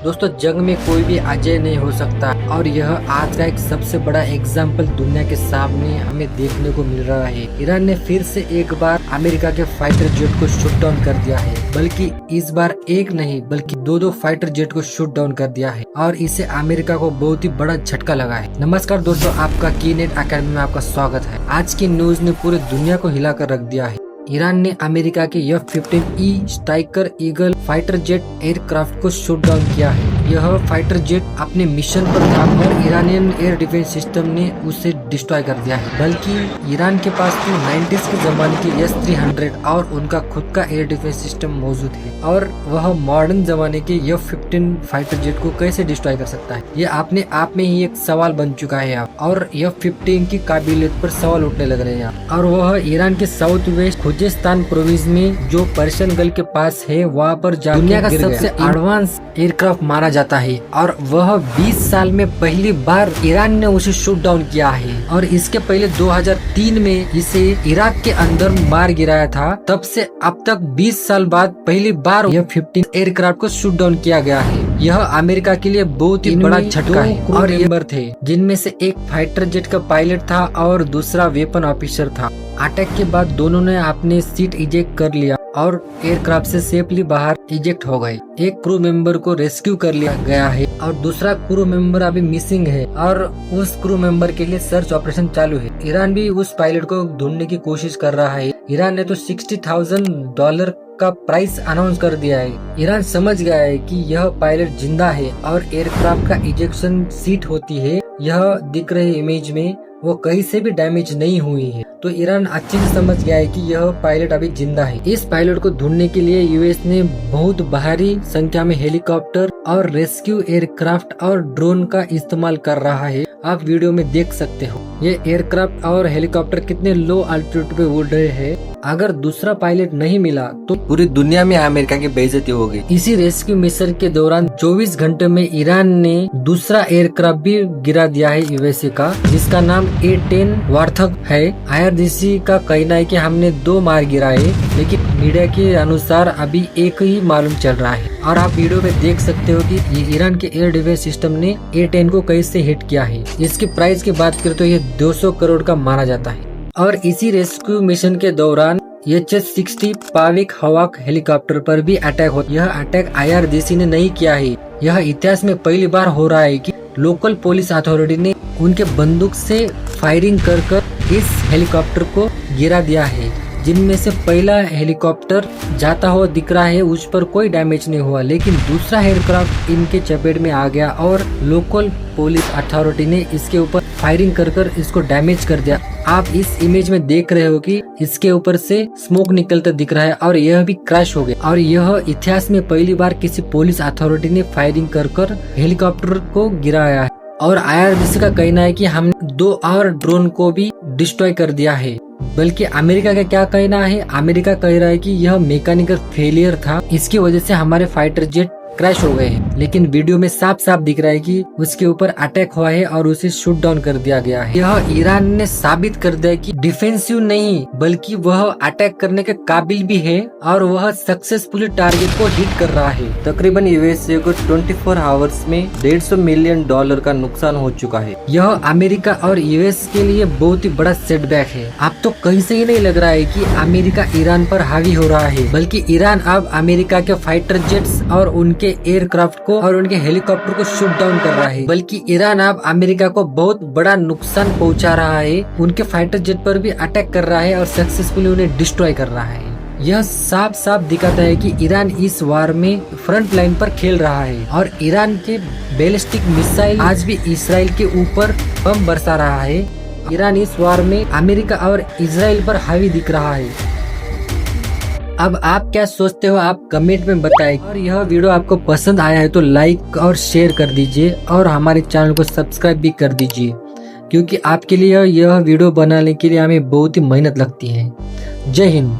दोस्तों जंग में कोई भी अजय नहीं हो सकता और यह आज का एक सबसे बड़ा एग्जाम्पल दुनिया के सामने हमें देखने को मिल रहा है। ईरान ने फिर से एक बार अमेरिका के फाइटर जेट को शूट डाउन कर दिया है, बल्कि इस बार एक नहीं बल्कि दो फाइटर जेट को शूट डाउन कर दिया है और इससे अमेरिका को बहुत ही बड़ा झटका लगा है। नमस्कार दोस्तों, आपका कीनेट अकेडमी में आपका स्वागत है। आज की न्यूज ने पूरी दुनिया को हिलाकर रख दिया है। ईरान ने अमेरिका के F-15E striker eagle fighter jet aircraft को शूट डाउन किया है। यह फाइटर जेट अपने मिशन पर था और ईरानियन एयर डिफेंस सिस्टम ने उसे डिस्ट्रॉय कर दिया है। बल्कि ईरान के पास तो 90s के जमाने की S-300 और उनका खुद का एयर डिफेंस सिस्टम मौजूद है और वह मॉडर्न जमाने के F-15 फाइटर जेट को कैसे डिस्ट्रॉय कर सकता है, ये अपने आप में ही एक सवाल बन चुका है और F-15 की काबिलियत पर सवाल उठने लग रहे हैं और वह ईरान के साउथ वेस्ट खुजेस्तान प्रोविंस में जो पर्शियन गल्फ के पास है वहाँ पर दुनिया का सबसे एडवांस एयरक्राफ्ट माना जाता है और वह 20 साल में पहली बार ईरान ने उसे शूट डाउन किया है और इसके पहले 2003 में इसे इराक के अंदर मार गिराया था। तब से अब तक 20 साल बाद पहली बार F-15 एयरक्राफ्ट को शूट डाउन किया गया है। यह अमेरिका के लिए बहुत ही बड़ा झटका है और मेंबर थे जिनमें से एक फाइटर जेट का पायलट था और दूसरा वेपन ऑफिसर था। अटैक के बाद दोनों ने अपने सीट इजेक्ट कर लिया और एयरक्राफ्ट से सेफली बाहर इजेक्ट हो गए। एक क्रू मेंबर को रेस्क्यू कर लिया गया है और दूसरा क्रू मेंबर अभी मिसिंग है और उस क्रू मेंबर के लिए सर्च ऑपरेशन चालू है। ईरान भी उस पायलट को ढूंढने की कोशिश कर रहा है। ईरान ने तो $60,000 का प्राइस अनाउंस कर दिया है। ईरान समझ गया है कि यह पायलट जिंदा है और एयरक्राफ्ट का इजेक्शन सीट होती है, यह दिख रहे इमेज में वो कहीं से भी डैमेज नहीं हुई है। तो ईरान अच्छे से समझ गया है कि यह पायलट अभी जिंदा है। इस पायलट को ढूंढने के लिए यूएस ने बहुत भारी संख्या में हेलीकॉप्टर और रेस्क्यू एयरक्राफ्ट और ड्रोन का इस्तेमाल कर रहा है। आप वीडियो में देख सकते हो ये एयरक्राफ्ट और हेलीकॉप्टर कितने लो अल्टीट्यूड पे उड़ रहे हैं। अगर दूसरा पायलट नहीं मिला तो पूरी दुनिया में अमेरिका की बेइज्जती होगी। इसी रेस्क्यू मिशन के दौरान 24 घंटे में ईरान ने दूसरा एयरक्राफ्ट भी गिरा दिया है यूएसए का, जिसका नाम A-10 वार्थक है। IRGC का कहना है कि हमने 2 मार गिराए, लेकिन मीडिया के अनुसार अभी एक ही मालूम चल रहा है। और आप वीडियो में देख सकते हो कि ये ईरान के एयर डिफेंस सिस्टम ने A-10 को कैसे हिट किया है। इसकी प्राइस की बात करें तो ये 200 करोड़ का माना जाता है। और इसी रेस्क्यू मिशन के दौरान HS-60 पाविक हवाक हेलीकॉप्टर पर भी अटैक हो। यह अटैक IRGC ने नहीं किया है। यह इतिहास में पहली बार हो रहा है कि लोकल पुलिस अथॉरिटी ने उनके बंदूक से फायरिंग कर इस हेलीकॉप्टर को गिरा दिया है। जिनमें से पहला हेलीकॉप्टर जाता हुआ दिख रहा है, उस पर कोई डैमेज नहीं हुआ, लेकिन दूसरा एयरक्राफ्ट इनके चपेट में आ गया और लोकल पुलिस अथॉरिटी ने इसके ऊपर फायरिंग कर इसको डैमेज कर दिया। आप इस इमेज में देख रहे हो कि इसके ऊपर से स्मोक निकलता दिख रहा है और यह भी क्रैश हो गया। और यह इतिहास में पहली बार किसी पुलिस अथॉरिटी ने फायरिंग कर हेलीकॉप्टर को गिराया है। और IRGC का कहना है कि हम 2 और ड्रोन को भी डिस्ट्रॉय कर दिया है। बल्कि अमेरिका का क्या कहना है, अमेरिका कह रहा है कि यह मैकेनिकल फेलियर था, इसकी वजह से हमारे फाइटर जेट क्रैश हो गए हैं। लेकिन वीडियो में साफ साफ दिख रहा है कि उसके ऊपर अटैक हुआ है और उसे शूट डाउन कर दिया गया है। यह ईरान ने साबित कर दिया कि डिफेंसिव नहीं बल्कि वह अटैक करने के काबिल भी है और वह सक्सेसफुली टारगेट को हिट कर रहा है। तकरीबन यूएसए को 24 आवर्स में $150 मिलियन का नुकसान हो चुका है। यह अमेरिका और यूएस के लिए बहुत ही बड़ा सेटबैक है। अब तो कहीं से ही नहीं लग रहा है कि अमेरिका ईरान पर हावी हो रहा है, बल्कि ईरान अब अमेरिका के फाइटर जेट्स और उनके एयरक्राफ्ट को और उनके हेलीकॉप्टर को शूट डाउन कर रहा है। बल्कि ईरान अब अमेरिका को बहुत बड़ा नुकसान पहुंचा रहा है, उनके फाइटर जेट पर भी अटैक कर रहा है और सक्सेसफुली उन्हें डिस्ट्रॉय कर रहा है। यह साफ साफ दिखाता है कि ईरान इस वार में फ्रंट लाइन पर खेल रहा है और ईरान के बैलिस्टिक मिसाइल आज भी इसराइल के ऊपर बम बरसा रहा है। ईरान इस वार में अमेरिका और इसराइल पर हावी दिख रहा है। अब आप क्या सोचते हो, आप कमेंट में बताएं। और यह वीडियो आपको पसंद आया है तो लाइक और शेयर कर दीजिए और हमारे चैनल को सब्सक्राइब भी कर दीजिए, क्योंकि आपके लिए यह वीडियो बनाने के लिए हमें बहुत ही मेहनत लगती है। जय हिंद।